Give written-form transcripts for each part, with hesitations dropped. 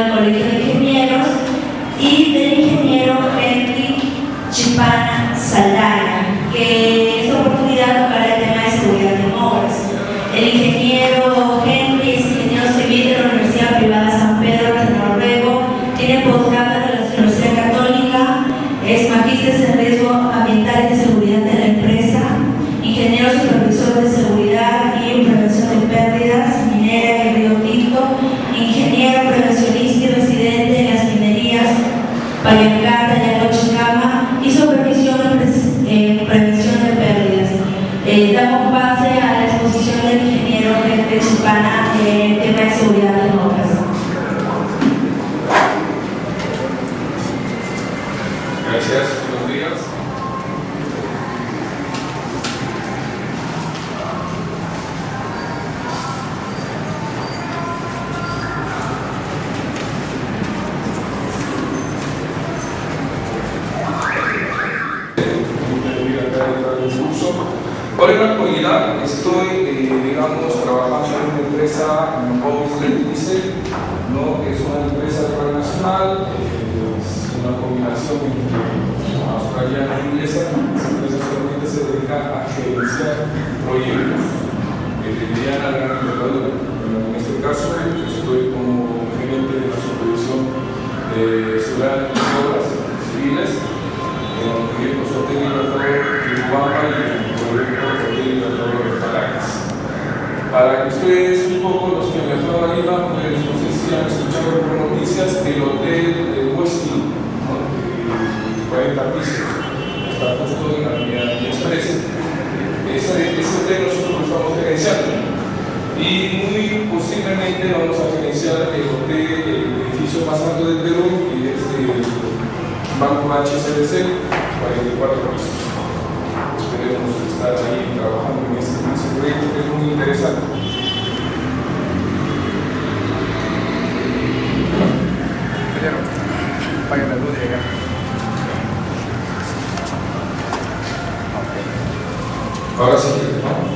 del Colegio de Ingenieros, y del ingeniero Henry Chipana Saldaña, que en esta oportunidad tocará el tema de seguridad en obras. El ingeniero Henry es ingeniero civil de la Universidad Privada San Pedro de Noruego, tiene posgrado de la Universidad Católica, es magíster en riesgo ambiental y de seguridad de la empresa, ingeniero supervisor de seguridad y prevención de pérdidas minera en el Río Tinto, ingeniero prevencionista y residente en las minerías Pallancata y Alochicama y supervisión en prevención de pérdidas. Damos base a la exposición del ingeniero Henry Chipana en tema de seguridad en obras. Gracias, buenos días. Ahora en la actualidad estoy, digamos, trabajando en una empresa, Diesel, ¿no? Es una empresa transnacional, es una combinación entre australiana e inglesa. Esa empresa solamente se dedica a gerenciar proyectos de mediana a gran envergadura. Bueno, en este caso estoy como gerente de la supervisión de seguridad y obras civiles en los proyectos Hotel Libertador de Ubamba y el proyecto Hotel Libertador de Paracas. Para que ustedes, un poco los que me acaban arriba, pues no sé si han escuchado por noticias del hotel Westin, ¿no? De 40 pisos, está justo en la avenida Express. Ese hotel nosotros lo estamos gerenciando y muy posiblemente vamos a gerenciar el hotel, el edificio más alto del Perú, y es el Banco HSBC, 44 pisos. Esperemos estar ahí trabajando en ese proyecto que es muy interesante. Apaga la luz y llega. Ahora sí, ¿no?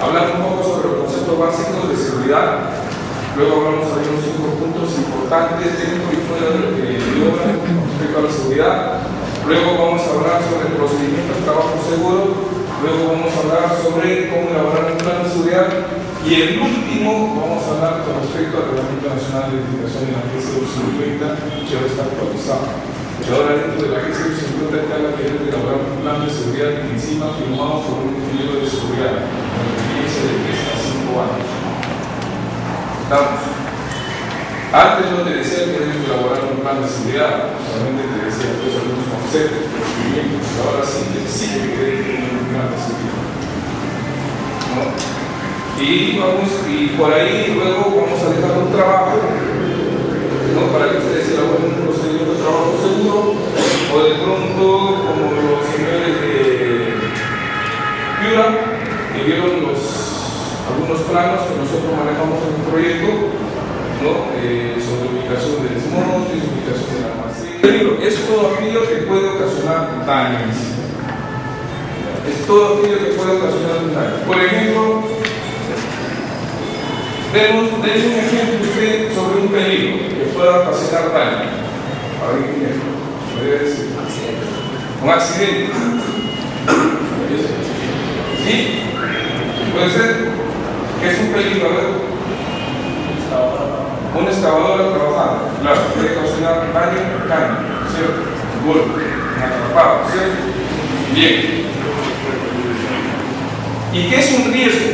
Hablando un poco sobre los conceptos básicos de seguridad, luego vamos a ver unos 5 puntos importantes dentro y fuera de lo que yo respecto a la seguridad. Luego vamos a hablar sobre procedimientos de trabajo seguro. Luego vamos a hablar sobre cómo elaborar un plan de seguridad. Y el último, vamos a hablar con respecto al Reglamento Nacional de Identificación de la GSU 50, que ahora está actualizado. Que ahora dentro de la GSU 50 está la que debe elaborar un plan de seguridad y encima firmado por un ingeniero de seguridad, con experiencia de 3 a 5 años. Estamos. Antes yo te decía que debes elaborar un plan de seguridad, solamente te decía pues algunos conceptos, procedimientos, y ahora sí te exige que debes tener un plan de seguridad, ¿no? Y por ahí luego vamos a dejar un trabajo, ¿no? Para que ustedes elaboren un procedimiento de trabajo seguro, o de pronto como los señores de Piura que vieron algunos planos que nosotros manejamos en el proyecto, ¿no? Sobre ubicación de desmontes, ubicación del almacén. Peligro es todo aquello que puede ocasionar daños. Es todo aquello que puede ocasionar daños. Por ejemplo, denle un ejemplo usted sobre un peligro que pueda ocasionar daño. A ver, ¿qué ejemplo? Podría decir un accidente. ¿Sí? Puede ser que es un peligro, a ver. Una excavadora trabajando, claro, puede causar daño, ¿cierto? Golpe, un atrapado, ¿cierto? Bien. ¿Y qué es un riesgo?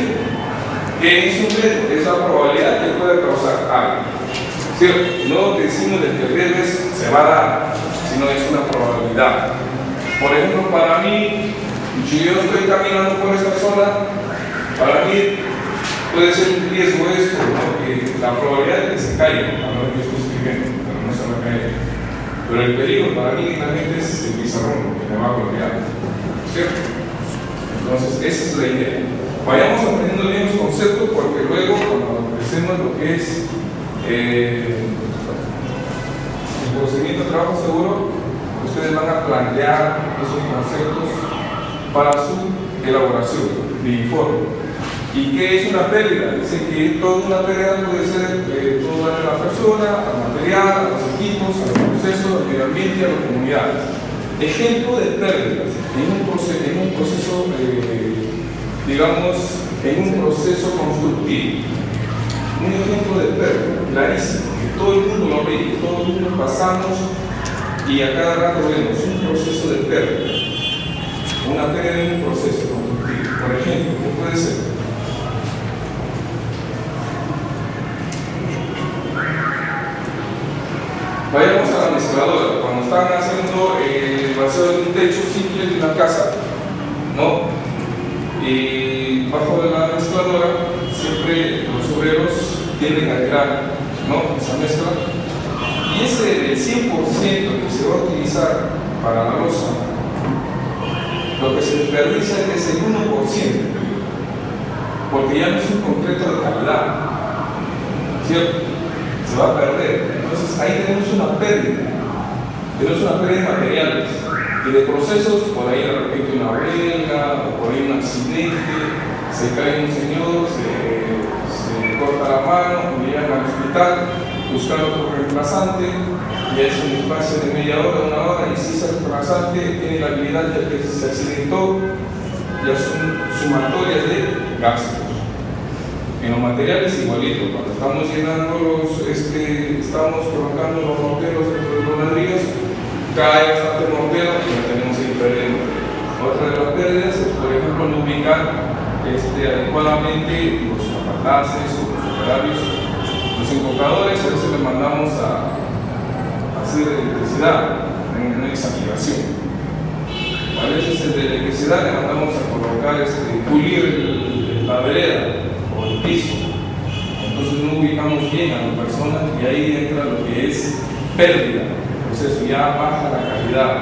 ¿Qué es un riesgo? Es la probabilidad que pueda causar algo, ¿cierto? No decimos que el riesgo se va a dar, sino es una probabilidad. Por ejemplo, para mí, si yo estoy caminando por esta zona, para mí puede ser un riesgo esto, ¿no? Que la probabilidad de que se caiga, a lo que estoy escribiendo, pero no se va a caer. Pero el peligro para mí realmente es el pizarrón que me va a bloquear, ¿cierto? Entonces, esa es la idea. vayamos aprendiendo bien los conceptos, porque luego cuando empecemos lo que es el procedimiento de trabajo seguro, ustedes van a plantear esos conceptos para su elaboración de informe. ¿Y qué es una pérdida? Dice que toda una pérdida puede ser todo daño a la persona, al material, a los equipos, a los procesos, al medio ambiente y a las comunidades. Ejemplo de pérdidas en un proceso digamos, en un proceso constructivo. Un ejemplo de pérdida, clarísimo, que todo el mundo lo ve, que todo el mundo pasamos y a cada rato vemos un proceso de pérdida. Una pérdida en un proceso constructivo. Por ejemplo, ¿qué puede ser? Vayamos a la mezcladora. Cuando están haciendo el vaciado de un techo simple de una casa, ¿no? Y bajo de la mezcladora siempre los obreros tienden a tirar, ¿no?, esa mezcla, y ese del 100% que se va a utilizar para la losa, lo que se desperdicia es el 1%, porque ya no es un concreto de calidad, ¿cierto? Se va a perder. Entonces ahí tenemos una pérdida de materiales y de procesos. Por ahí de repente una huelga, o por ahí un accidente, se cae un señor, se corta la mano, lo llevan al hospital, buscan otro reemplazante, y es un espacio de media hora, una hora, y si ese reemplazante tiene la habilidad de que se accidentó, ya son sumatorias de gastos. En los materiales igualito, cuando estamos llenando estamos colocando los morteros dentro de los ladrillos, cae bastante mortero y lo tenemos que perder. Otra de las pérdidas es, por ejemplo, no ubicar adecuadamente los capataces o los operarios. Los encofradores a veces les mandamos a hacer electricidad en una examinación. A veces el de electricidad le mandamos a colocar, pulir la vereda o el piso. Entonces no ubicamos bien a la persona y ahí entra lo que es pérdida. Entonces ya baja la calidad.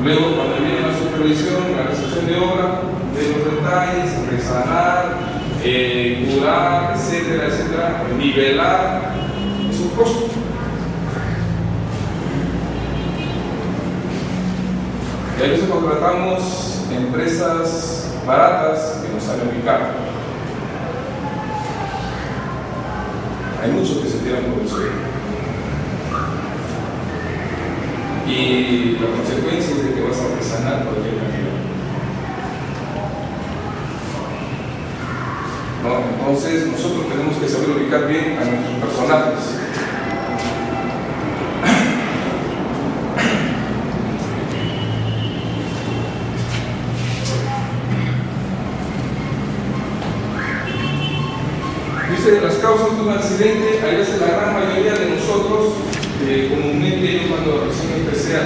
Luego cuando viene la supervisión, la recepción de obra, de los detalles, resanar, curar, etcétera, etcétera, nivelar, es un costo. Y a veces contratamos empresas baratas que nos salen muy caras. Hay muchos que se tiran por el suelo. Y la consecuencia es de que vas a resanar cualquier cantidad. ¿No? Entonces nosotros tenemos que saber ubicar bien a nuestros personajes. Dice, las causas de un accidente, a veces la gran mayoría de nosotros, comúnmente yo cuando recién empecé a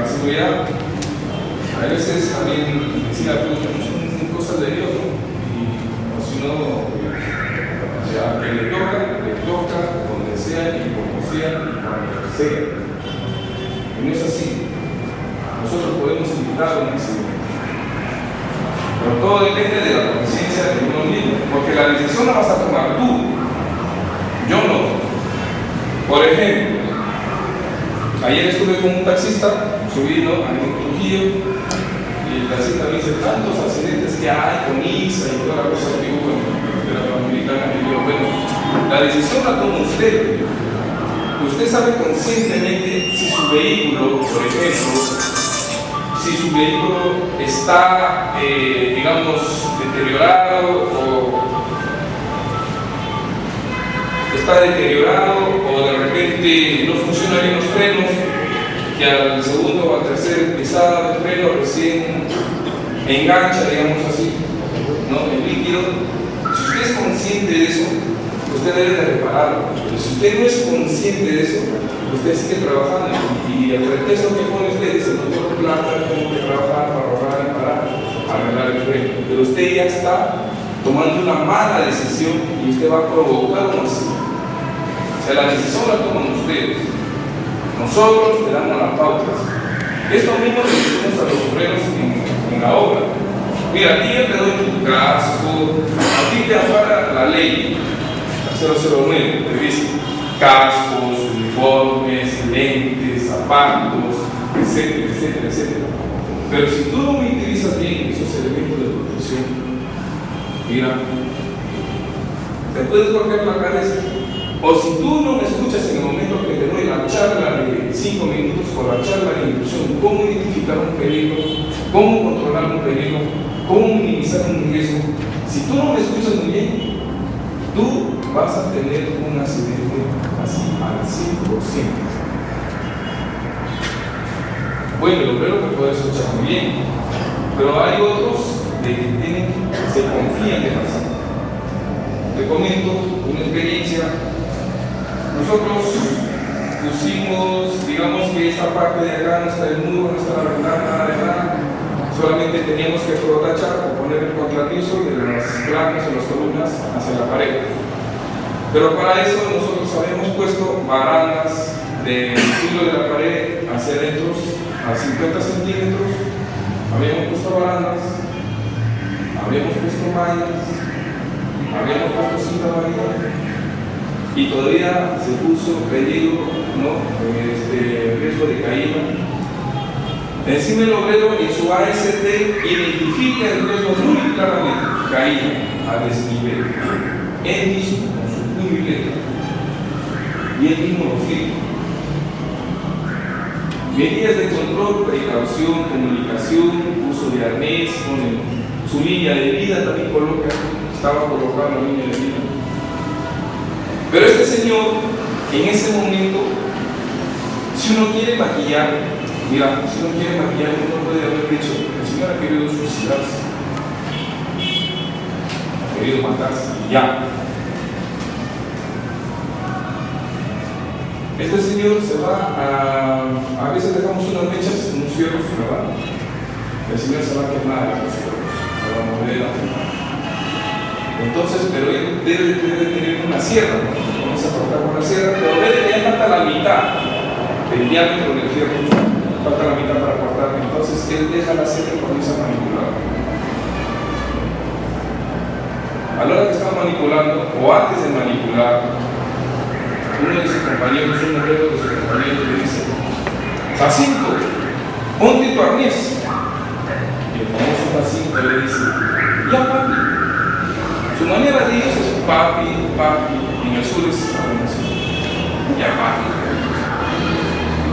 la seguridad, a veces también decía, pero son cosas de Dios, ¿no? Y si no, ya que le toca, donde sea y como sea y cuando sea. Y no es así. Nosotros podemos evitar un accidente. Pero todo depende de la conciencia de uno mismo, porque la decisión la vas a tomar tú, yo no. Por ejemplo, ayer estuve con un taxista, subí a Trujillo, y el taxista me dice, tantos accidentes que hay con ISA y toda la cosa que hubo en la Panamericana, y yo, bueno, la decisión la toma usted. Usted sabe conscientemente si su vehículo, por ejemplo, si su vehículo está, digamos, deteriorado o de repente no funcionan bien los frenos, que al segundo o al tercer pisada del freno recién engancha, digamos así, ¿no?, el líquido. Si usted es consciente de eso, usted debe de repararlo. Pero si usted no es consciente de eso, usted sigue trabajando y el pretexto que pone usted dice, no tengo plata, tengo que trabajar para ahorrar y para arreglar el freno. Pero usted ya está tomando una mala decisión y usted va a provocar un accidente. O sea, la decisión la toman ustedes. Nosotros le damos las pautas. Es lo mismo que decimos a los obreros en la obra. Mira, a ti yo te doy tu casco, a ti te ampara la ley, la 009, te dice cascos, uniformes, lentes, zapatos, etcétera, etcétera, etcétera. Pero si tú no utilizas bien esos elementos de protección, mira, te puedes golpear la cabeza. O si tú no me escuchas en el momento que te doy la charla de 5 minutos o la charla de instrucción, cómo identificar un peligro, cómo controlar un peligro, cómo minimizar un riesgo, si tú no me escuchas muy bien, tú vas a tener un accidente así al 100%. Bueno, el obrero te puede escuchar muy bien, pero hay otros de que se confían demasiado. Te comento una experiencia. Nosotros pusimos, digamos que esta parte de acá no está el muro, no está la ventana, nada de nada. Solamente teníamos que protachar o poner el contrapiso de las placas o las columnas hacia la pared. Pero para eso nosotros habíamos puesto barandas del filo de la pared hacia adentro a 50 centímetros. Habíamos puesto barandas, habíamos puesto mallas, habíamos puesto cinta amarilla. Y todavía se puso peligro, ¿no? Riesgo de caída. Encima el obrero en su AST identifica el riesgo muy claramente: caída a desnivel. Él mismo con su puño y letra. Y él mismo lo firma. Medidas de control, precaución, comunicación, uso de arnés, con su línea de vida también coloca, estaba colocada la línea de vida. Pero este señor, en ese momento, si uno quiere maquillar, mira, si uno quiere maquillar, uno puede haber dicho: el señor ha querido suicidarse, ha querido matarse, ya. Este señor se va a veces dejamos unas mechas, unos fierros, ¿verdad? El señor se va a quemar los fierros, se va a mover a quemar. Entonces, pero él debe tener una sierra, ¿no? Vamos a cortar con la sierra, pero debe ya falta la mitad del diámetro del fierro, falta la mitad para cortar. Entonces, él deja la sierra y comienza a manipular. A la hora que estaba manipulando, o antes de manipular, uno de sus compañeros, un obrero de sus compañeros, le dice: Jacinto, ponte tu arnés. Y el famoso Jacinto le dice: ya, papi. Su manera de irse es papi, papi, y en el sur es ya papi.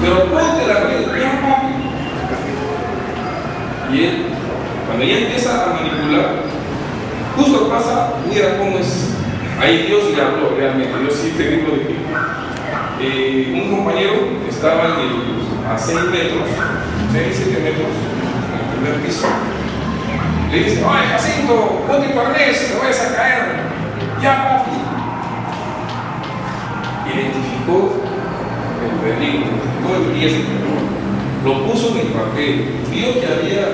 Pero ponte la arnés, ya papi. Y él, cuando ya empieza a manipular, justo pasa, mira cómo es. Ahí Dios le habló realmente. Yo sí te digo de que un compañero estaba a 6 metros, 6-7 metros, en el primer piso. Le dice: ¡ay, Jacinto, ponte tu arnés, te vayas a caer! ¡Ya, papi! Identificó el peligro, identificó el riesgo, lo puso en el papel, vio que había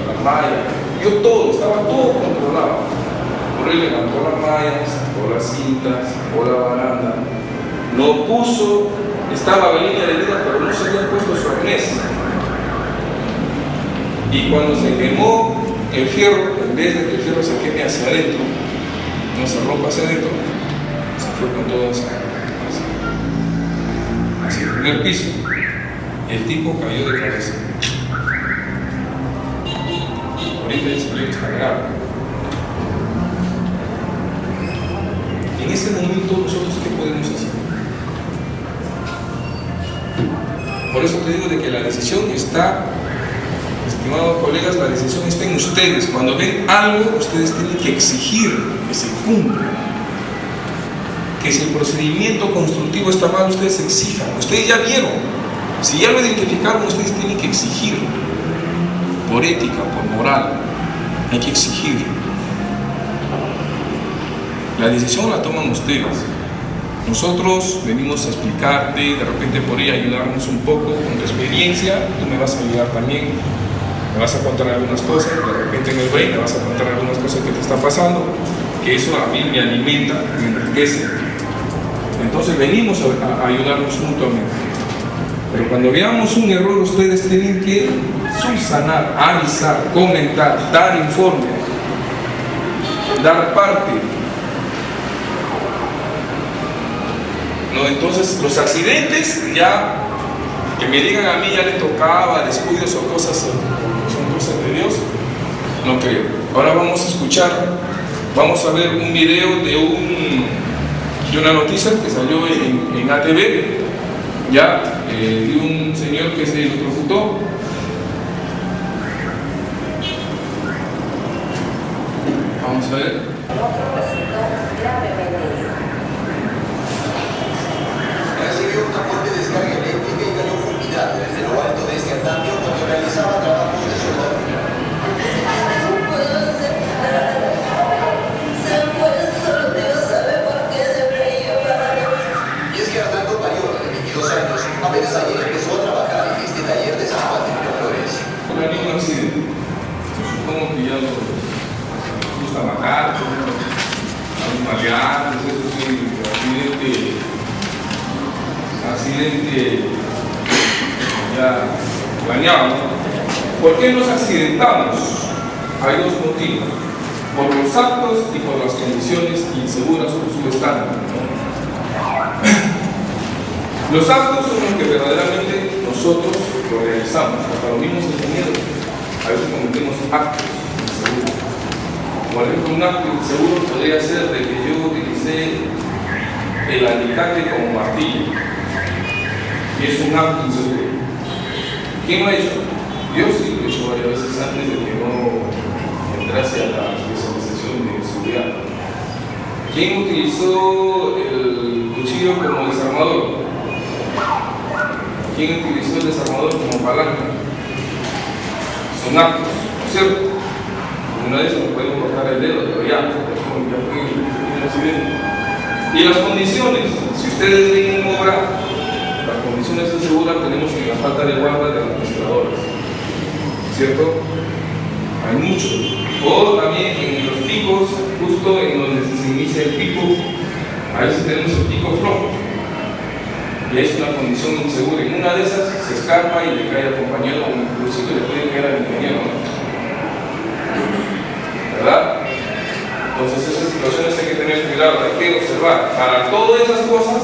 la malla, vio todo, estaba todo controlado. Por él levantó la malla, sacó las cintas, sacó la baranda, lo puso, estaba en línea de vida, pero no se había puesto su arnés. Y cuando se quemó el fierro, en vez de que el fierro se queme hacia adentro, no se rompa hacia adentro, se fue con todo hacia el primer piso. El tipo cayó de cabeza. Ahorita el señor está grave. En ese momento, nosotros, ¿qué podemos hacer? Por eso te digo de que la decisión está, estimados colegas, la decisión está en ustedes. Cuando ven algo, ustedes tienen que exigir que se cumpla. Que si el procedimiento constructivo está mal, ustedes exijan. Ustedes ya vieron. Si ya lo identificaron, ustedes tienen que exigir. Por ética, por moral, hay que exigir. La decisión la toman ustedes. Nosotros venimos a explicarte, de repente por ahí ayudarnos un poco con tu experiencia. Tú me vas a ayudar también, me vas a contar algunas cosas, de repente en el break me vas a contar algunas cosas que te están pasando, que eso a mí me alimenta, me enriquece. Entonces venimos a ayudarnos mutuamente. Pero cuando veamos un error, ustedes tienen que subsanar, avisar, comentar, dar informe, dar parte. ¿No? Entonces, los accidentes ya, que me digan a mí ya le tocaba, descuidos o cosas, son cosas de Dios, no creo. Ahora vamos a escuchar, vamos a ver un video de una noticia que salió en ATV, ya, de un señor que se electrocutó. Vamos a ver. Recibió una fuerte descarga eléctrica y cayó fulminado desde lo alto de este andamio cuando realizaba trabajos de soldadura. No puedo hacer nada. Se muere, solo Dios sabe por qué se brilló para mí. Y es que Arnaldo Pariola, de 22 años, apenas ayer empezó a trabajar en este taller de San Juan de Miraflores. No hay ningún accidente. Supongo que ya los gusta bajar, a los maleantes, eso sí, accidente ya planeado. ¿Por qué nos accidentamos? Hay dos motivos: por los actos y por las condiciones inseguras o subestándar, ¿no? Los actos son los que verdaderamente nosotros lo realizamos, hasta los mismos ingenieros a veces cometemos actos inseguros. Por ejemplo, un acto inseguro podría ser de que yo utilicé el alicate como martillo, y es un acto inseguro. ¿Quién lo ha hecho? Yo sí lo he hecho varias veces antes de que no entrase a la especialización de seguridad. ¿Quién utilizó el cuchillo como desarmador? ¿Quién utilizó el desarmador como palanca? Son actos, ¿no es cierto? Una de esas nos podemos cortar el dedo, pero ya fue un accidente. Y las condiciones, si ustedes ven en obra, las condiciones de seguridad tenemos en la falta de guarda de los administradores, ¿cierto? Hay mucho. O también en los picos, justo en donde se inicia el pico, a veces tenemos el pico flojo. Y es una condición insegura. En una de esas se escapa y le cae al compañero, o inclusive le puede caer al ingeniero, ¿no? ¿Verdad? Entonces esas situaciones hay que tener cuidado, hay que observar. Para todas esas cosas,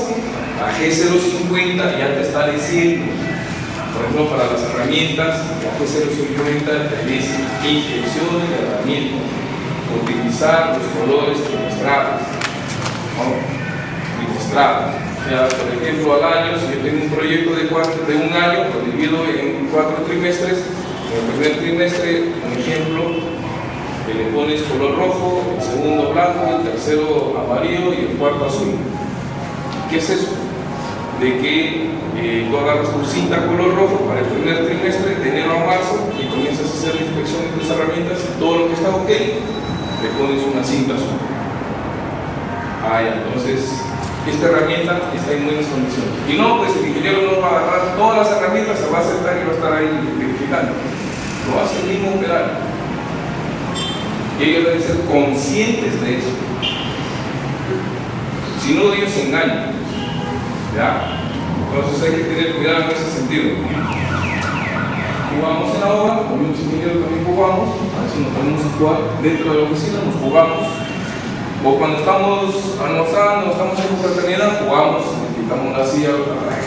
la G050 ya te está diciendo. Por ejemplo, para las herramientas, la G050 te dice inyecciones de herramientas, utilizar los colores trimestrales, ¿no? Trimestrales. Ya, por ejemplo, al año, si yo tengo un proyecto de un año, lo divido en 4 trimestres. En el primer trimestre, un ejemplo, que le pones color rojo, el segundo blanco, el tercero amarillo y el cuarto azul. ¿Qué es eso? De que tú agarras tu cinta color rojo para el primer trimestre, de enero a marzo, y comienzas a hacer la inspección de tus herramientas y todo lo que está ok, le pones una cinta azul. Entonces, esta herramienta está en buenas condiciones. Y no, pues el ingeniero no va a agarrar todas las herramientas, se va a sentar y va a estar ahí verificando. Lo hace el mismo operario. Y ellos deben ser conscientes de eso. Si no, ellos se engañan. ¿Ya? Entonces hay que tener cuidado en ese sentido. Jugamos en la obra, con los ingenieros también jugamos, a veces nos ponemos a jugar dentro de la oficina, nos jugamos. O cuando estamos almorzando, estamos en confraternidad, jugamos, le quitamos una silla a la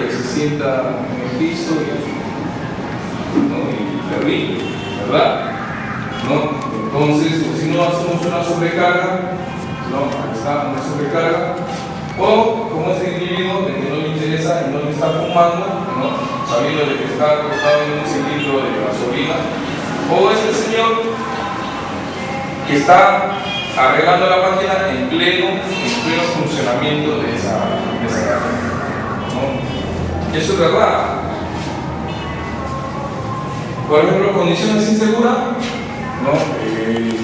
que se sienta en el piso y terrible, ¿verdad? ¿No? Entonces, si no hacemos una sobrecarga, no, está una sobrecarga, o como ese individuo de que no le interesa y no le está fumando, ¿no? Sabiendo de que está acostado en un cilindro de gasolina, o es el señor que está arreglando la máquina en pleno funcionamiento de esa máquina, ¿no? Eso es verdad. Por ejemplo, condiciones inseguras, ¿no?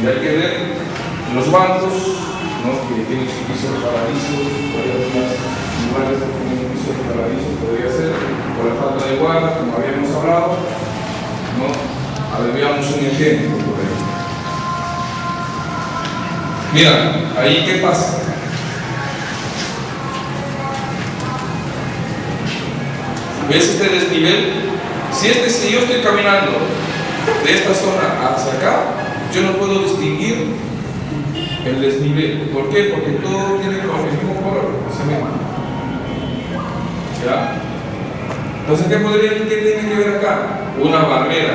Hay que ver los bancos, ¿no? Que tienen su piso de paradiso, hay algunos lugares que tienen un piso de paradiso, podría ser, por la falta de guarda, como habíamos hablado, ¿no? A ver, veamos un ejemplo por ejemplo. Mira, ahí qué pasa. ¿Ves este desnivel? Si yo estoy caminando de esta zona hacia acá, yo no puedo distinguir el desnivel. ¿Por qué? Porque todo tiene el mismo color. ¿Ya? Entonces, ¿qué tiene que ver acá? Una barrera.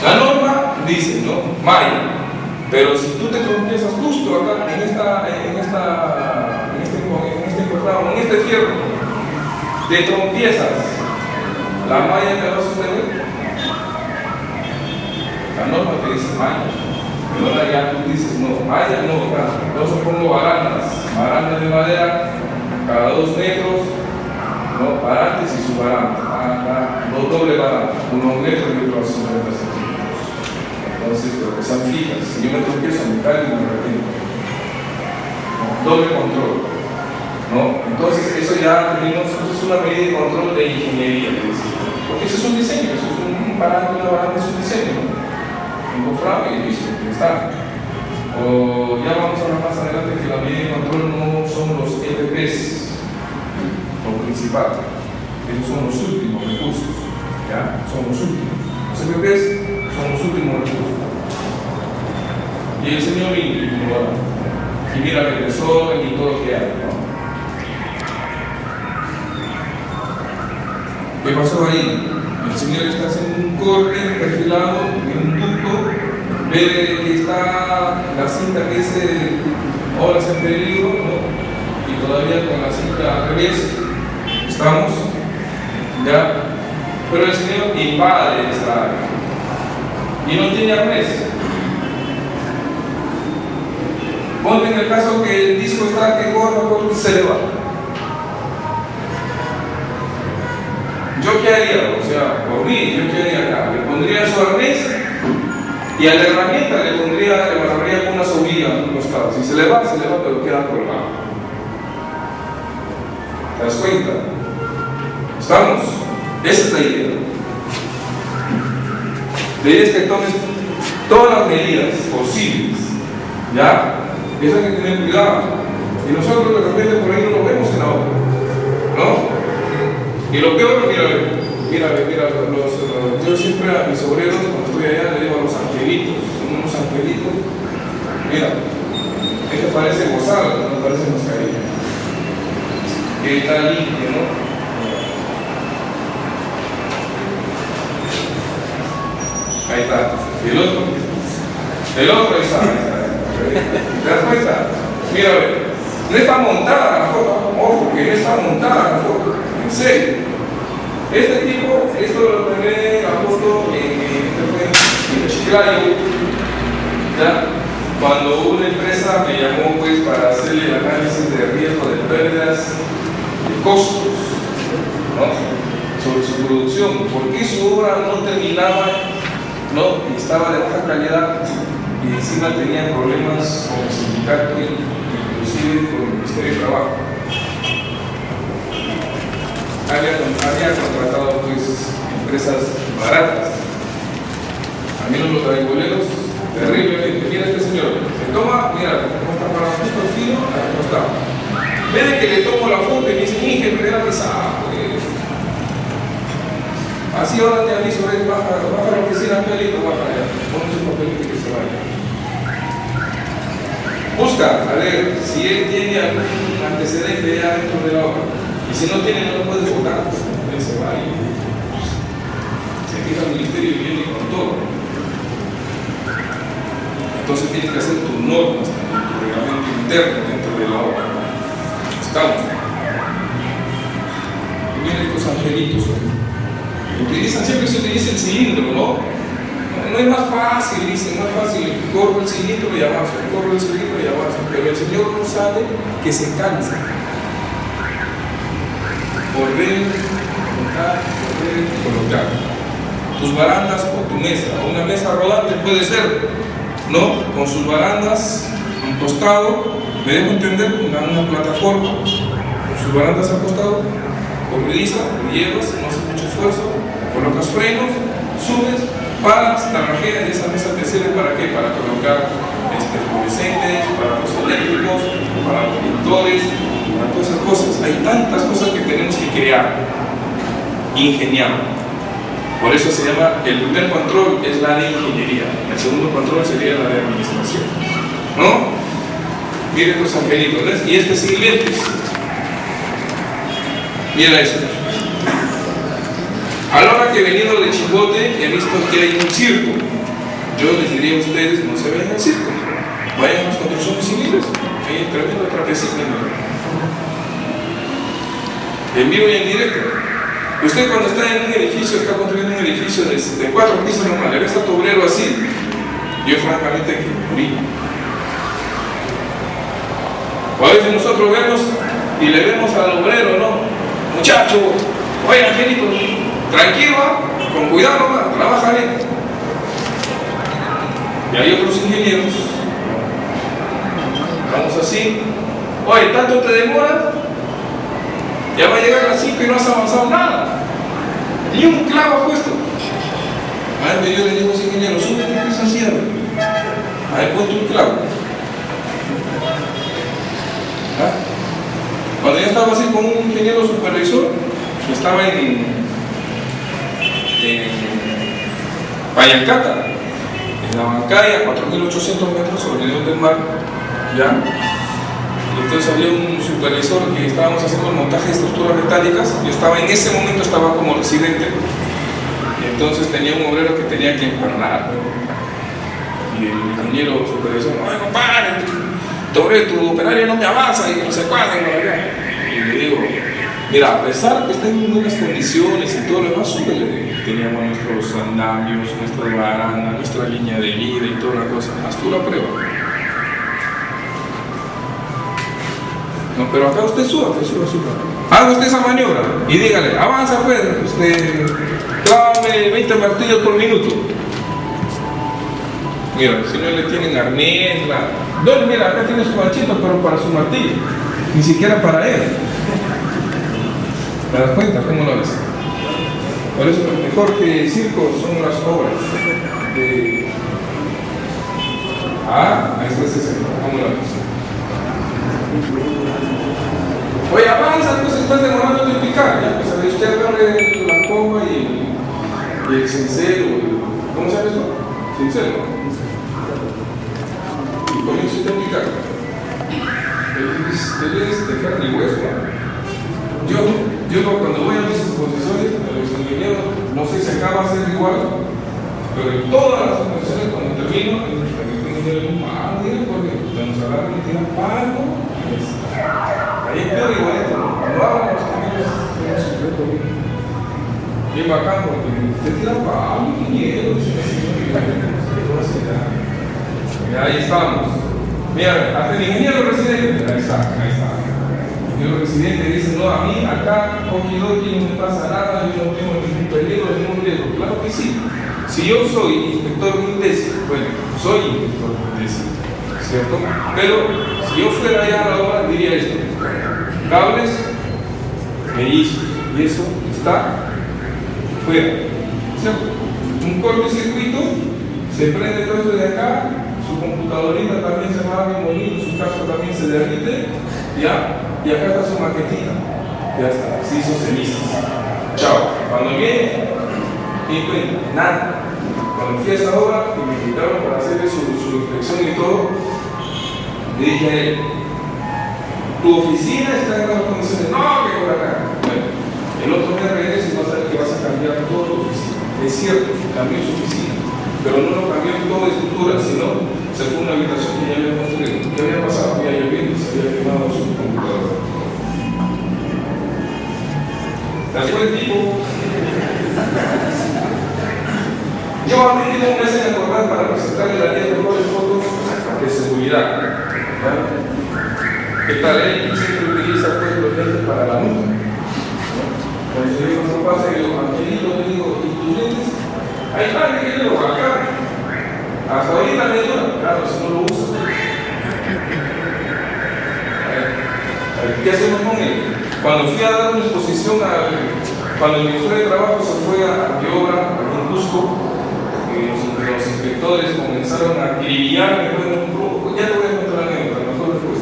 La norma dice, ¿no? Malla. Pero si tú te tropiezas justo acá, en este fierro, te tropiezas, la malla te va a sostener. La norma te dice malla. Pero ahora ya tú dices, no, malla no, entonces pongo barandas de madera, cada 2 metros, ¿no? Barantes y subbarantes, doble baranda, 1 metro y otro a 50 centímetros. Entonces, lo que sean fijas, si yo me tropiezo, me caigo y me repito. Doble control, ¿no? Entonces, eso ya tenemos, eso es una medida de control de ingeniería, porque eso es un diseño, eso es un barante, una baranda es un diseño, ¿no? Un cofrado y listo, ya está. O ya vamos a ver más adelante que la medida de control no son los EPPs, lo principal, esos son los últimos recursos, ¿ya? Son los últimos. Los EPPs son los últimos recursos. Y el Señor y mira, regresó y todo lo que hay, ¿no? ¿Qué pasó ahí? El Señor está haciendo un corte perfilado en un ducto, ve que está la cinta que dice horas en peligro, ¿no? Y todavía con la cinta al revés estamos, ¿ya? Pero el Señor invade esa área y no tiene arnés. Ponte en el caso que el disco está que corre, se le va. ¿Yo qué haría? O sea, por mí, ¿yo qué haría acá? Le pondría su arnés y a la herramienta le agarraría con una sobilla a un costado. Si se le va, pero queda colgado. ¿Te das cuenta? ¿Estamos? Esa es la idea. La idea es que tomes todas las medidas posibles, ¿ya? Eso hay que tener cuidado. Y nosotros de repente por ahí no lo vemos en la obra, ¿no? Y lo peor, mira, yo siempre a mis obreros, cuando estoy allá, le digo a los angelitos, son unos angelitos. Mira, esto parece gozado, no parece mascarilla. Que está limpio, ¿no? Ahí está. ¿Y el otro? El otro está. ¿Te das cuenta? Mira, a ver, no está montada la foto, ojo, que no está montada la foto, en serio. Este tipo, esto lo tomé la foto en Chiclayo, ¿ya? Cuando una empresa me llamó pues para hacerle el análisis de riesgo de pérdidas de costos, ¿no? Sobre su producción, porque su obra no terminaba, ¿no? Y estaba de baja calidad y encima tenía problemas con el sindicato y inclusive con el Ministerio de Trabajo. Había contratado pues empresas baratas. A mí los traiboleros, terriblemente. Mira este señor, se toma, mira, cómo está parado justo el filo, cómo está. Ve que le tomo la foto y me dice, Inge, pero era pesado. Así ahora te aviso, baja la oficina, pelito, baja allá, pon su papelito y que se vaya. Busca, a ver, si él tiene algún antecedente ya dentro de la obra. Y si no tiene, no lo puede votar, él se va y se quita al ministerio y viene con todo. Entonces tienes que hacer tus normas, tu reglamento interno dentro de la obra. Estamos. Y vienen estos angelitos. Siempre se utiliza el cilindro, ¿no? No es más fácil, dicen, más fácil, corro el cilindro y avanzo, corro el cilindro y avanzo, pero el Señor no sabe que se cansa. Volver, colocar. Tus barandas o tu mesa, o una mesa rodante puede ser, ¿no? Con sus barandas al costado, me dejo entender, una plataforma, con sus barandas al costado, corrediza, lo llevas, no hace mucho esfuerzo, colocas frenos, subes, paras, tarrajeas y esa mesa te sirve para qué? Para colocar fluorescentes, para los eléctricos, para los pintores, para todas esas cosas. Hay tantas cosas que tenemos que crear, ingeniar. Por eso se llama, el primer control es la de ingeniería, el segundo control sería la de administración, ¿no? Miren los angelitos, ¿ves? Y este sin lentes. Mira eso. A la hora que he venido de Chimbote he visto que hay un circo. Yo les diría a ustedes, no se vayan al circo, vayan a las construcciones civiles, hay tremendo trapecista en vivo y en directo. Usted cuando está en un edificio, está construyendo un edificio de 4 pisos nomás, le ves a tu obrero así, yo francamente que morí. O a veces nosotros vemos y le vemos al obrero, ¿no? Muchacho, oye Angelito, tranquilo, con cuidado nomás, trabaja bien. Y hay otros ingenieros, vamos así, oye, ¿tanto te demora? Ya va a llegar a las 5 y no has avanzado nada. Ni un clavo puesto. A ver, yo le digo a ese ingeniero, súbete que es así, a ver, ponte un clavo. ¿Ah? Cuando yo estaba así con un ingeniero supervisor, estaba en Payancata, en la Bancaya, 4.800 metros sobre el nivel del mar, ya. Entonces había un supervisor que estábamos haciendo el montaje de estructuras metálicas. Yo estaba en ese momento, estaba como residente, y entonces tenía un obrero que tenía que empernar, y el ingeniero supervisor, oye compadre, tu operario no me avanza y que no se cuadren, y le digo, mira, a pesar que está en buenas condiciones y todo lo demás, súbele. Teníamos nuestros andamios, nuestra baranda, nuestra línea de vida y toda la cosa, haz tú la prueba. No, pero acá usted suba. Haga usted esa maniobra y dígale, avanza pues, clávame 20 martillos por minuto. Mira, si no le tienen arnés, mira, acá tiene su ganchito, pero para su martillo, ni siquiera para él. ¿Te das cuenta? ¿Cómo lo ves? Por eso lo mejor que el circo son las obras de... ahí está ese, ¿cómo lo ves? Oye, avanza, entonces estás demorando en picar. Ya, pues a ver, usted agarre la coma y el cincel, ¿cómo se llama eso? Cincel, ¿no? Y comienza usted a picar. Debes dejar el hueso, ¿no? Yo cuando voy a mis exposiciones, a los ingenieros, no sé si acá va a ser igual, pero en todas las exposiciones cuando termino, el ingeniero dice, porque nos agarran y tiran palo. Ahí es peor igualito, cuando hablamos tenemos un secreto bien bacán, porque usted tira palo, ingeniero, y ahí estamos. Mira, hasta el ingeniero residente, ahí está. El ingeniero residente dice, no, a mí acá, okidoki, no me pasa nada, yo no tengo ningún peligro, ningún riesgo. Claro que sí. Si yo soy inspector Mundesi, bueno, soy inspector Mundesi, ¿cierto? Pero si yo fuera allá a la obra, diría esto: cables, mellizos, y eso está fuera, ¿cierto? Un cortocircuito, se prende todo esto de acá, su computadorita también se va a morir, su casco también se derrite, ¿ya? Y acá está su maquetita, ya está, se hizo cenizas. Chao. Cuando viene, nada. Cuando fui a esa obra y me invitaron para hacer su inspección y todo, le dije a él, tu oficina está en las condiciones, no, que por acá. Bueno, el otro día regreso y vas a ver que vas a cambiar toda tu oficina. Es cierto, cambió su oficina, pero no lo cambió en toda estructura, sino se fue a una habitación que ya había construido. ¿Qué había pasado? Había llovido y se había quemado su computadora. ¿Te fue el tipo? Yo a mí tengo un mes en acordar para presentarle la ley de mejores fotos de seguridad. ¿Ya? ¿Qué tal? Él siempre utiliza pues, los lentes para la multa. Cuando se digo, no pasa, yo digo, Angelito, le digo, ¿y tus lentes? Ahí está, le digo, acá. Hasta ahorita me dura, claro, si no lo usa. ¿Qué hacemos con él? Cuando fui a dar una exposición, cuando el ministro de Trabajo se fue a obra aquí en Cusco, los inspectores comenzaron a acribillarme, ya te voy a contar la anécdota, mejor después.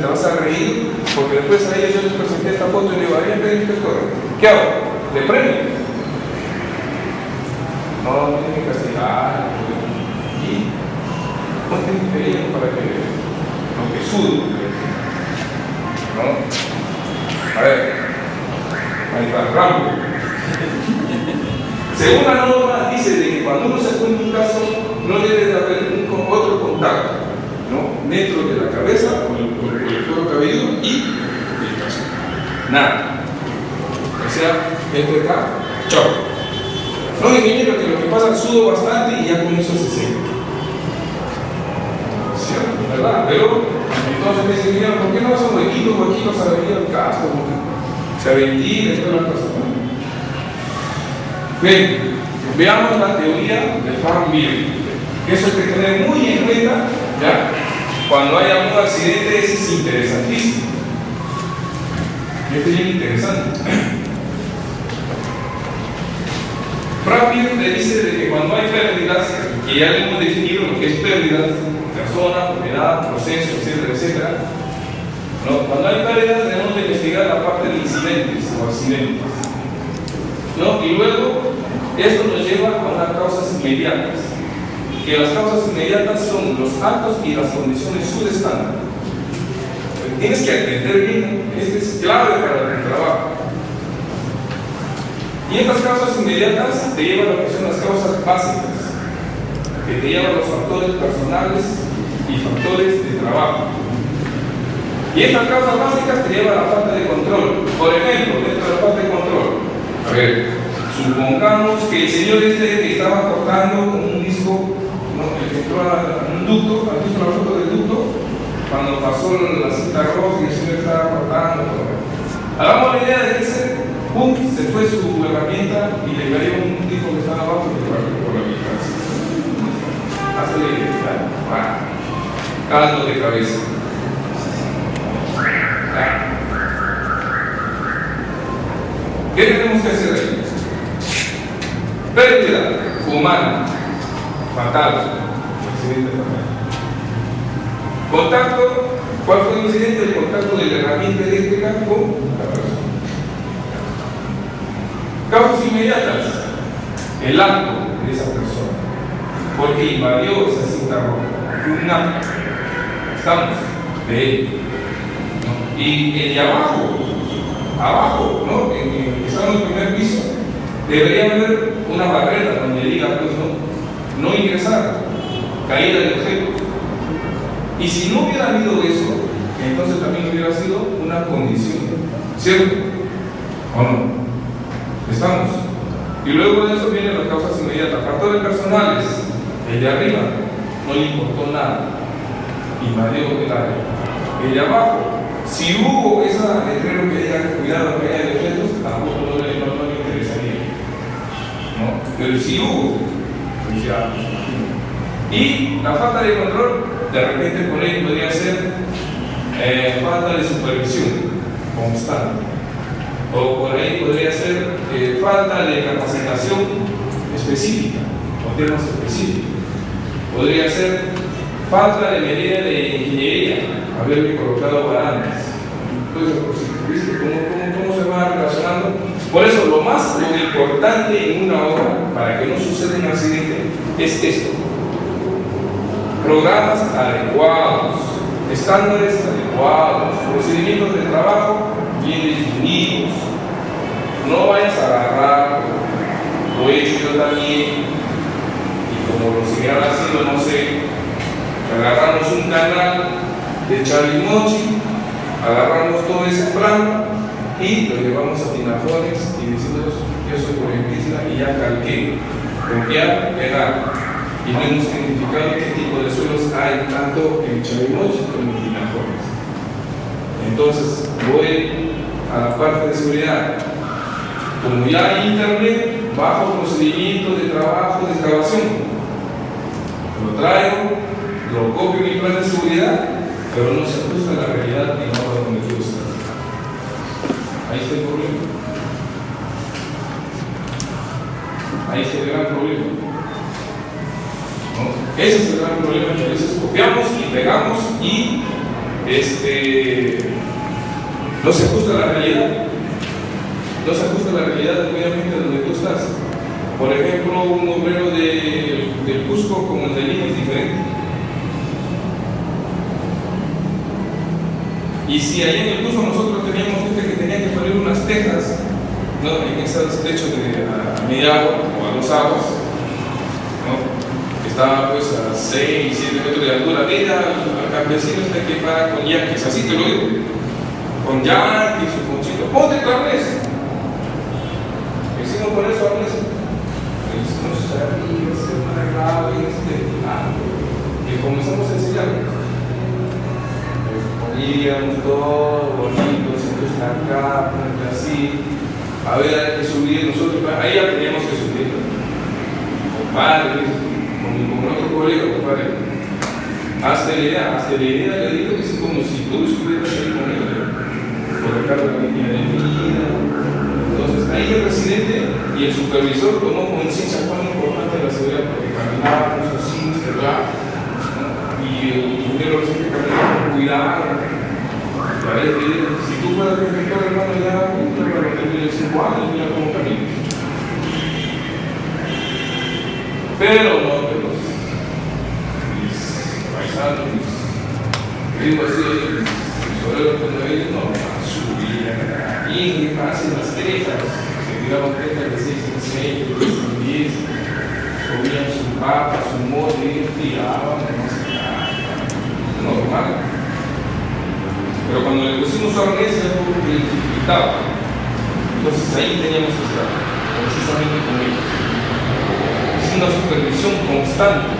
Te vas a reír, porque después a ellos yo les presenté esta foto y le digo, ahí está el inspector, ¿qué hago? ¿Le premio? no tienen que castigar, y ponte experiencia para que no que suden, ¿no? A ver, ahí está, Rambo. Según la norma, dice de que cuando uno se encuentra un caso, no debe de haber otro contacto, ¿no? Dentro de la cabeza, con el cuero cabelludo y el caso. Nada. O sea, esto de acá, chao. No, ingeniero, que lo que pasa sudo bastante y ya con eso se seca. ¿Cierto? ¿Verdad? Pero, entonces me dicen, ingeniero, ¿por qué no hacen huequitos a la venida del casco? Se ventila y toda la cosa. Bien, veamos la teoría del Farm Bill. Eso hay que tener muy en cuenta, ¿ya? Cuando haya un accidente, eso es interesantísimo. Esto es bien interesante. Frank Bill le dice de que cuando hay pérdidas, que ya hemos definido lo que es pérdidas, persona, propiedad, proceso, etcétera, etcétera, ¿no? Cuando hay pérdidas tenemos que investigar la parte de incidentes o accidentes, ¿no? Y luego esto nos lleva a unas causas inmediatas, que las causas inmediatas son los actos y las condiciones subestándar. Tienes que entender bien, esto es clave para el trabajo. Y estas causas inmediatas te llevan a lo que son las causas básicas, que te llevan a los factores personales y factores de trabajo. Y estas causas básicas te llevan a la falta de control. Por ejemplo, dentro de la falta de control, a ver, supongamos que el señor que estaba cortando un disco, ¿no? Que entró a un ducto, ¿has visto la foto del ducto? Cuando pasó la cinta roja y el señor estaba cortando. Hagamos la idea de que se fue su herramienta y le cayó un disco que estaba abajo y le partió por la mitad. Hazle la idea, caldo de cabeza. ¿Qué tenemos que hacer ahí? Pérdida humana, fatal, accidente fatal. Contacto, ¿cuál fue el incidente? El contacto de la herramienta eléctrica con la persona. Causas inmediatas, el acto de esa persona, porque invadió esa cinta roja, un acto, estamos de él, ¿no? Y el de abajo, ¿no? Estamos en el primer piso, debería haber una barrera donde diga, pues no ingresar, caída de objetos. Y si no hubiera habido eso, entonces también hubiera sido una condición, ¿cierto? ¿O no? Estamos. Y luego de eso vienen las causas inmediatas. Factores personales, el de arriba no le importó nada, invadió el área. El de abajo, si hubo esa letrero que diga cuidado que haya de objetos, tampoco no le interesaría, ¿no? Pero si hubo, pues ya. Y la falta de control, de repente por ahí podría ser falta de supervisión constante, o por ahí podría ser falta de capacitación específica o temas específicos, podría ser falta de medida de ingeniería, haberle colocado barandas. Entonces, ¿viste cómo se va relacionando? Por eso lo importante en una obra para que no suceda un accidente es esto: programas adecuados, estándares adecuados, procedimientos de trabajo bien definidos. No vayas a agarrar, lo he hecho yo también, y como lo seguirán haciendo, no sé, agarramos un canal de Chavimochi, agarramos todo ese plan y lo llevamos a Tinajones y decimos, yo soy correntista y ya calqué, copiar, pegar. Y no hemos identificado qué tipo de suelos hay tanto en Chavimochi como en Tinajones. Entonces voy a la parte de seguridad. Como ya hay internet, bajo procedimiento de trabajo de excavación, lo traigo, lo copio en mi plan de seguridad, pero no se ajusta a la realidad y no a donde tú estás. Ahí está el problema. Ahí está el gran problema. ¿No? Ese es el gran problema, que a veces copiamos y pegamos y no se ajusta a la realidad. No se ajusta a la realidad del medio ambiente donde tú estás. Por ejemplo, un obrero del Cusco como el de Lima es diferente. Y si allá en el Cusco nosotros teníamos gente que tenía que poner unas tejas, ¿no?, en esos techos a media agua o a 2 aguas, ¿no?, que estaba pues a 6, 7 metros de altura, mira al campesino este que paga con yanquis, así te lo digo, con yanquis, su conchito, ponte tu arnés. Hicimos poner su arnés. Hicimos arriba, se arreglaba y y comenzamos a enseñar. Poníamos todo bonito, entonces acá, así, a ver, hay que subir nosotros, ahí ya teníamos que subir, compadre, con otro colega, compadre, hasta la idea le digo que es como si tú estuvieras ahí con él, colocar la línea de vida. Entonces ahí el presidente y el supervisor tomó conciencia cuán importante la seguridad, porque caminábamos así, ¿verdad? Y el ingeniero siempre caminaba con cuidado. Si tú fueras director, hermano, ya para tener 5 años, mira cómo caminas. Pero no, de mis paisanos, digo así, mis obreros cuando ellos no subían y hacen las tretas, se tiraban tretas de 6 en 6, de 10 en 10, subían su papa, su moto y ellos tiraban, no sé nada, normal. Pero cuando le pusimos a arnés era algo que dificultaba. Entonces ahí teníamos que estar, precisamente con ellos. Es una supervisión constante,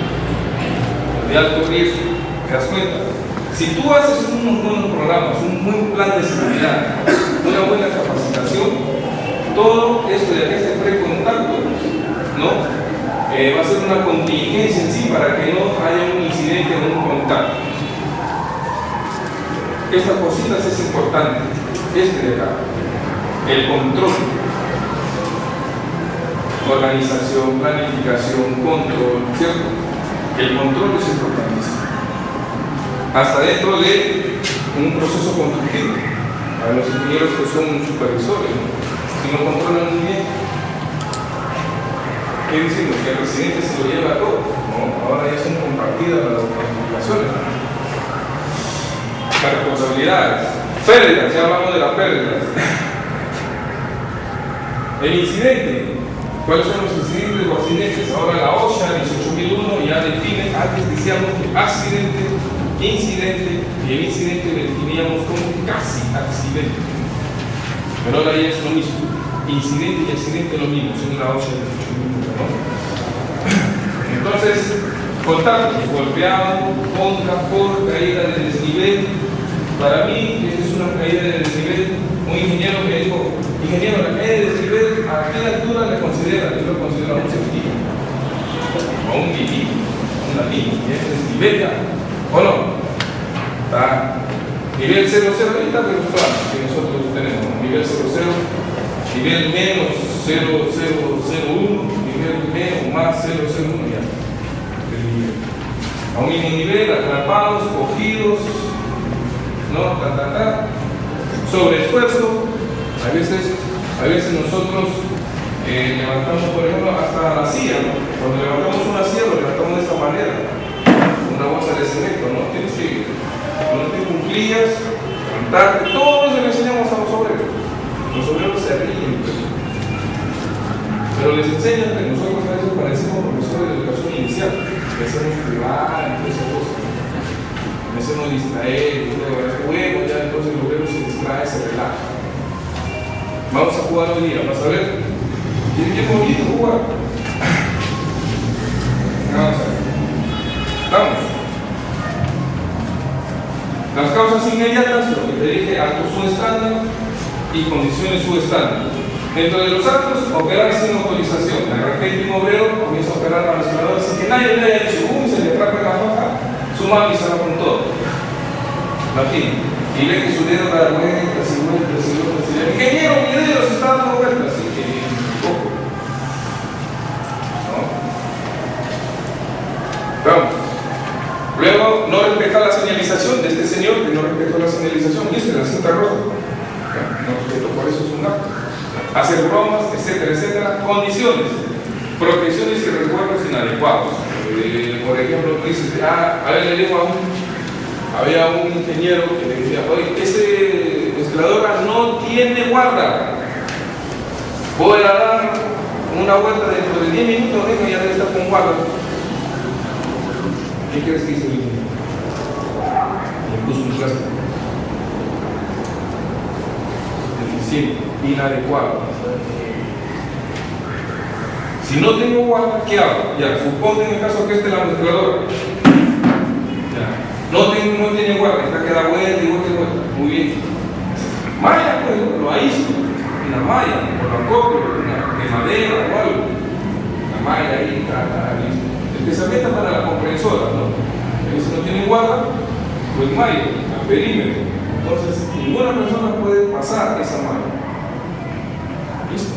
de alto riesgo. ¿Te das cuenta? Si tú haces unos buenos programas, un buen plan de seguridad, una buena capacitación, todo esto de este precontacto, ¿no?, va a ser una contingencia en sí para que no haya un incidente o un contacto. Estas cositas es importante, de acá, el control, organización, planificación, control, ¿cierto? El control es importantísimo. Hasta dentro de un proceso constructivo, a los ingenieros que son supervisores, ¿no?, si no controlan muy bien, ¿qué decimos? Que el presidente se lo lleva a todo, ¿no? Ahora ya son compartidas las planificaciones. Las responsabilidades, pérdidas, ya hablamos de las pérdidas. El incidente, ¿cuáles son los incidentes o accidentes? Ahora la OSHA 18001 ya define, antes decíamos que accidente, incidente, y el incidente lo definíamos como casi accidente. Pero ahora ya es lo mismo, incidente y accidente es lo mismo, según la OSHA 18001, ¿no? Entonces, contactos, golpeado, contra, por, caída de desnivel. Para mí, esa es una caída de desnivel. Un ingeniero me dijo, ingeniero, la caída de desnivel, ¿a qué altura le considera? Yo lo considero un centímetro, o un milímetro, una línea, y es desnivel ya, ¿o no? Está nivel 0,0 ahorita, pero es claro, que nosotros tenemos nivel 0,0, nivel menos 0,001, nivel menos más 0,01 ya. A un mismo nivel, atrapados, cogidos, ¿no? Sobre esfuerzo. A veces nosotros levantamos, por ejemplo, hasta la silla, ¿no? Cuando levantamos una silla, lo levantamos de esta manera, una bolsa de cemento, ¿no? Tienes que ponerte cuclillas, levantarte, todo eso le enseñamos a los obreros. Los obreros se ríen, pero les enseñan que nosotros a veces parecemos profesores de educación inicial, que hacemos jugar, entonces me hacemos distraer, juego, ya entonces el obrero se distrae, se relaja. Vamos a jugar hoy día, vas a ver. ¿Tiene que bonito jugar? Vamos a ver. Vamos. Las causas inmediatas, lo que te dije, actos subestándar y condiciones subestándar. Dentro de los actos, operar sin autorización. De repente un obrero comienza a operar a los trabajadores sin que nadie le haya dicho, se le atrapa la faja, su mano y se va con todo. Martín, y ve que su dedo da vueltas y vueltas y vueltas. Y el ingeniero, mi dedo se está dando vueltas. Y que poco. ¿No? Vamos. Luego, no respetar la señalización de este señor que no respetó la señalización. Y este es la cinta roja. No respeto, por eso es un acto. Hacer bromas, etcétera, etcétera. Condiciones. protecciones y resguardos inadecuados. Por ejemplo, tú dices, a ver, le digo había un ingeniero que le decía, oye, ese escaladora no tiene guarda. Voy a dar una vuelta dentro de 10 minutos, venga, ya debe estar con guarda. ¿Qué crees que hizo el ingeniero? Le puso un plástico. Deficiente, inadecuado. Si no tengo guarda, ¿qué hago? Ya, supongo en el caso que la mezcladora. No tiene guarda, está que da vuelta y vuelta y vuelta. Muy bien. Malla, pues, lo aíslo. Una malla, o lo acoplo, de madera o algo. La malla ahí está listo. Especialmente para la comprensora, ¿no? Si no tiene guarda, pues malla, al perímetro. Entonces, ninguna persona puede pasar esa malla. ¿Listo?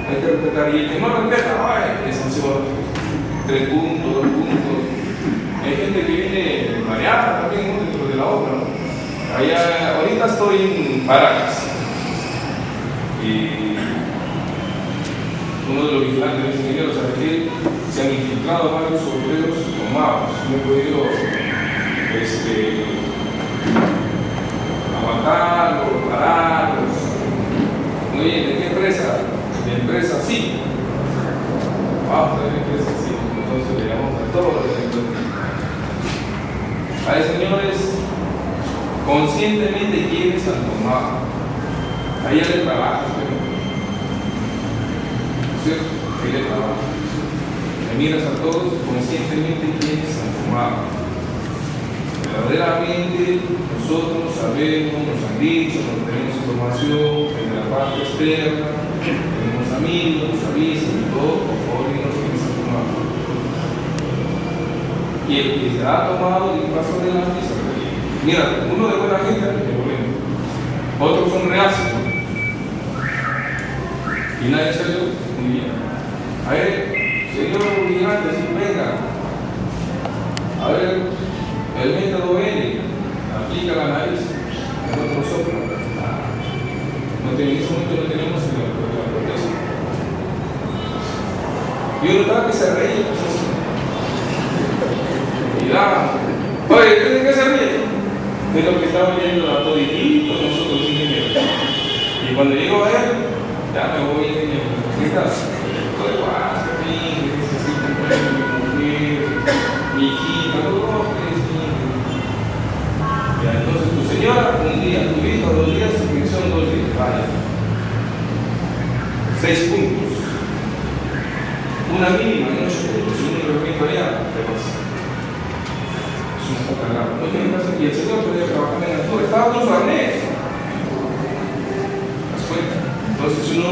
Hay que respetar. Y el que no respeta, es sanción. 3 puntos, 2 puntos. Hay gente que viene mareada también, ¿no? Dentro de la obra, ¿no? Ahorita estoy en Paracas. Y uno de los vigilantes de los ingenieros, ¿sabe qué? Se han infiltrado varios obreros tomados. No he podido aguantarlos, pararlos. Muy bien, ¿de qué empresa? De empresa sí. Vamos a ver empresa sí. Entonces le llamamos a todos los delincuentes. A ver, señores, conscientemente quienes han tomado. Ahí ya le trabaja, ¿cierto? Ahí le trabaja. Le miras a todos conscientemente quienes han tomado. Verdaderamente nosotros sabemos, nos han dicho, nos tenemos información desde la parte externa, tenemos amigos, nos avisan y todo, por favor, díganos quiénes han tomado. Y el que se ha tomado y paso adelante se retira. Mira, uno de buena gente es el problema. Otros son reacios. Y nadie salió muy bien. A ver, señor vigilante, si venga. A ver, el método L, aplica la nariz, el otro sopla. En ese momento no tenemos la protección. Y uno estaba que se reía. Y oye, ¿de qué se ríe? De lo que estaba viendo a toditito nosotros ingenieros. Y cuando llego a él, ya me voy ingeniero. ¿Qué tal? Estoy guapo, que necesito un premio, mi mujer, mi hijita, todo. Ya, entonces tu señora, un día, tu hijo, 2 días, su pensión 2 días. Vaya. 6 puntos. Una mínima, no sé, si uno lo repito allá, te pasa. Es una poca grave. No tiene caso. Y el señor podía trabajar en altura, estaba con su arnés. ¿Te das cuenta? Entonces uno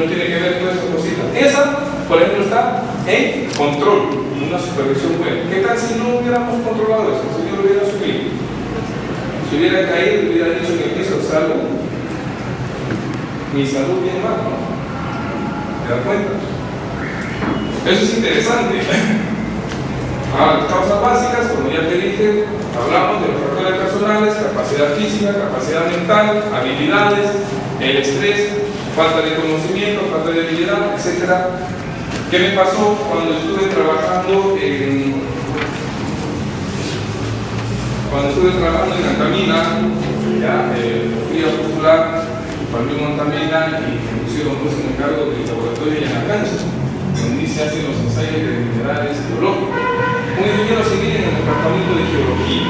tiene que ver todas estas cositas. Esa, por ejemplo, está en control, en una supervisión buena. ¿Qué tal si no hubiéramos controlado eso? Si yo lo hubiera subido, si hubiera caído, hubiera dicho en el piso, salud. Mi salud bien mal, ¿no? ¿Te das cuenta? Eso es interesante. Las causas básicas, como ya te dije, hablamos de los factores personales, capacidad física, capacidad mental, habilidades, el estrés, falta de conocimiento, falta de habilidad, etc. ¿Qué me pasó cuando estuve trabajando en Antamina? Ya fui a postular para mí en Antamina y me pusieron pues en el cargo del laboratorio en la cancha, donde se hacen los ensayos de minerales geológicos. Un ingeniero civil en el departamento de geología.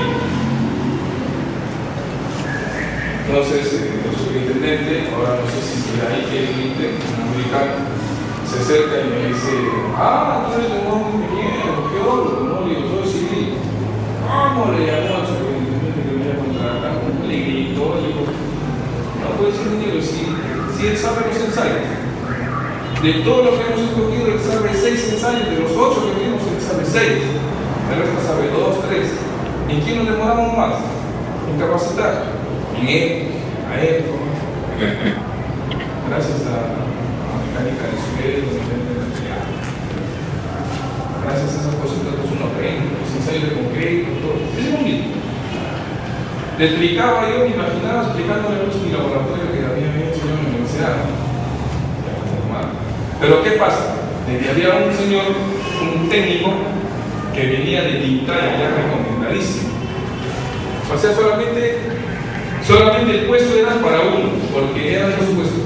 Entonces, el superintendente, ahora no sé si será ahí que un americano, se acerca y me dice, tú eres un nuevo ingeniero, geólogo, no, le digo, soy civil. ¿Cómo le llamó al superintendente que me iba a contratar? Le gritó, le dijo, no puede ser ingeniero, si él sabe los ensayos. De todo lo que hemos escogido, él sabe 6 ensayos, de los 8 que vimos, él sabe 6. El resto sabe 2, 3. ¿En quién nos demoramos más? En capacitar. En él, a él. Gracias a la mecánica de suelo, gracias a esas cositas que uno aprende, los ensayos de concreto, todo. Es bonito. Le explicaba yo, me imaginaba explicándole a mi laboratorio que había hecho yo en la universidad. Pero ¿qué pasa? de que había un señor, un técnico, que venía de Tintaya, ya recomendadísimo. O sea, solamente el puesto era para uno, porque eran dos puestos.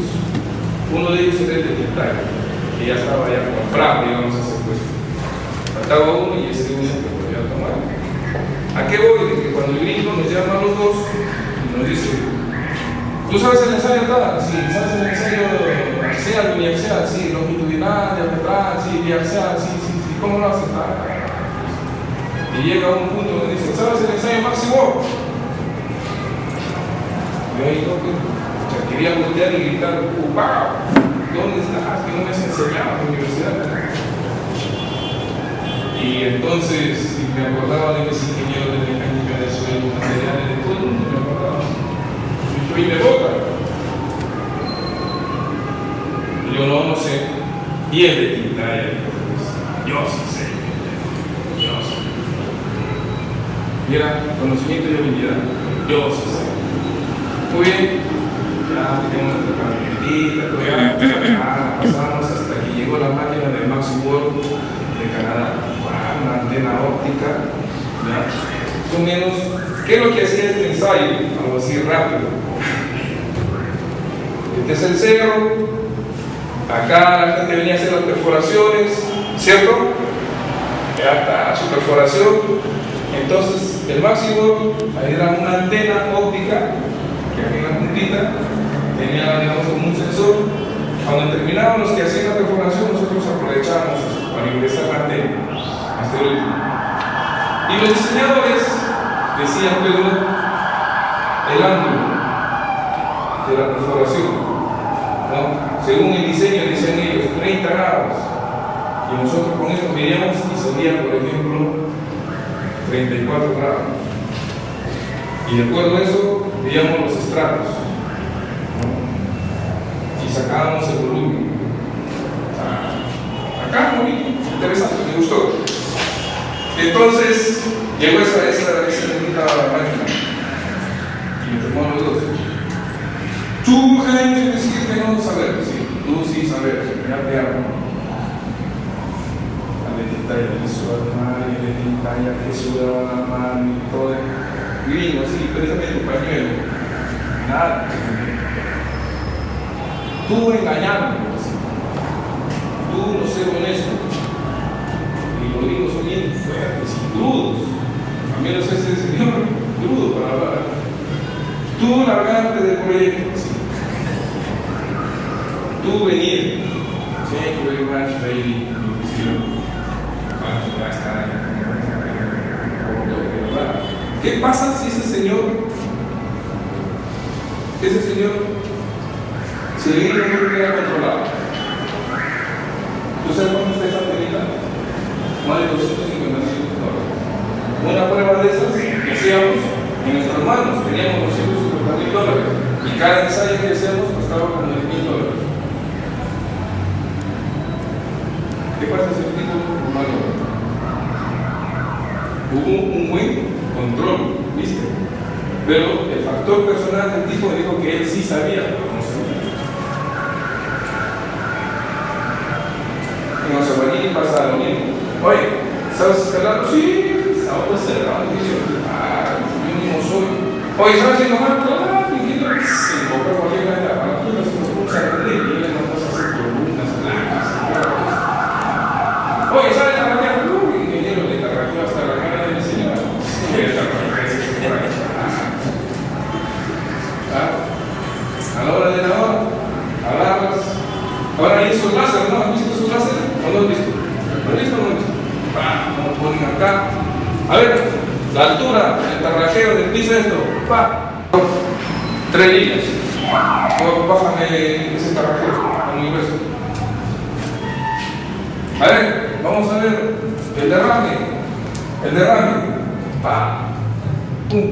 Uno de ellos era el de Tintaya, que ya estaba ya comprado, digamos, ese puesto. Faltaba uno y ese uno que podía tomar. ¿A qué voy? De que cuando el gringo nos llama a los dos y nos dice: ¿tú sabes el ensayo tal? Sí, ¿sabes el ensayo axial, uniaxial? Sí, longitudinal, diametral, sí, biaxial, sí, ¿cómo lo haces? Y llega a un punto donde dice: ¿sabes el ensayo máximo? Y ahí quería voltear y gritar: ¡wow! ¿Dónde estás? Que no me has enseñado en la universidad. Y entonces me acordaba de mis ingenieros de mecánica de suelo, materiales, de todo el mundo me acordaba. Y me boca. Yo no sé. Y el de Tintaya, yo sí sé. Yo sí. Mira, conocimiento y habilidad. Yo sí sé. Muy bien. Ya tenemos nuestra camionetita, pasamos hasta que llegó la máquina del Maxi World de Canadá. Una antena óptica, ¿ya? Más o menos, ¿qué es lo que hacía este ensayo? Algo así rápido. Este es el cerro, acá la gente venía a hacer las perforaciones, ¿cierto? Ya está su perforación. Entonces, el máximo, ahí era una antena óptica, que aquí en la puntita tenía, digamos, como un sensor. Cuando terminaban los que hacían la perforación, nosotros aprovechábamos para ingresar la antena. Y los diseñadores decían: Pedro, el ángulo de la perforación, ¿no? Según el diseño, decían ellos, 30 grados. Y nosotros con esto medíamos y salía, por ejemplo, 34 grados. Y de acuerdo a eso, veíamos los estratos, ¿no? Y sacábamos el volumen. Acá, muy interesante, me gustó. Entonces llegó esa bonita máquina y me tomó los dos. Tú, gente, decir que no saber, sí, tú sí sabes, ya te amo. A la Tintaya que suda la mano, y a la Tintaya que suda la mano y todo. Gringo, sí, precisamente tu pañuelo. Nada. Tú engañándome, tú no ser honesto. Y los gringos son bien fuertes y crudos. A menos ese señor crudo para hablar. Tú largarte del proyecto, sí. Tú venir. Thank you very much, baby. ¿Qué pasa si ese señor si el gringo no lo hubiera controlado? ¿Tú sabes cuánto está esa película? Más de $250,000. Una prueba de esas que hacíamos en nuestras manos, teníamos $250,000 y cada ensayo que hacíamos costaba como $10,000. ¿Qué pasa si el tipo no lo? Hubo un buen control, ¿viste? Pero el factor personal del tipo dijo que él sí sabía, pero no sabía. En los albañiles pasa lo mismo. Oye, ¿sabes escalar? Sí, sábado cerrado. Yo mismo soy. Oye, ¿sabes enojar? Claro, se invoca cualquier manera. Para que nos vamos a aprender y él nos vamos a hacer columnas, blancas. Oye, ¿sabes la mañana? Ingeniero de Tarragona hasta la cara de mi señora. A la hora de la hora, agarras. Ahora hay esos láser, ¿no? ¿Has visto esos láser? ¿O no has visto? ¿Lo has visto o no has visto? Nos ponen acá. A ver, la altura, el tarrajeo del piso esto. 3 líneas. Bájame ese tarrajeo con mi hueso. A ver, vamos a ver el derrame. El derrame. Pum.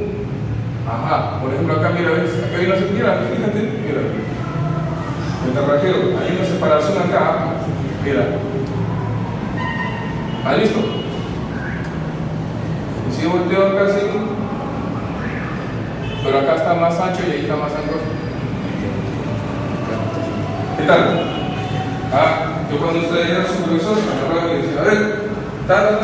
Ajá. Por ejemplo, acá mira, ¿ves? Acá hay una separación, fíjate, mira. El tarrajeo, hay una separación acá. Mira. ¿Has visto? Y si yo volteo acá así, pero acá está más ancho y ahí está más angosto. ¿Qué tal? Yo cuando usted era supervisor, agarraba y decía, a ver, ta,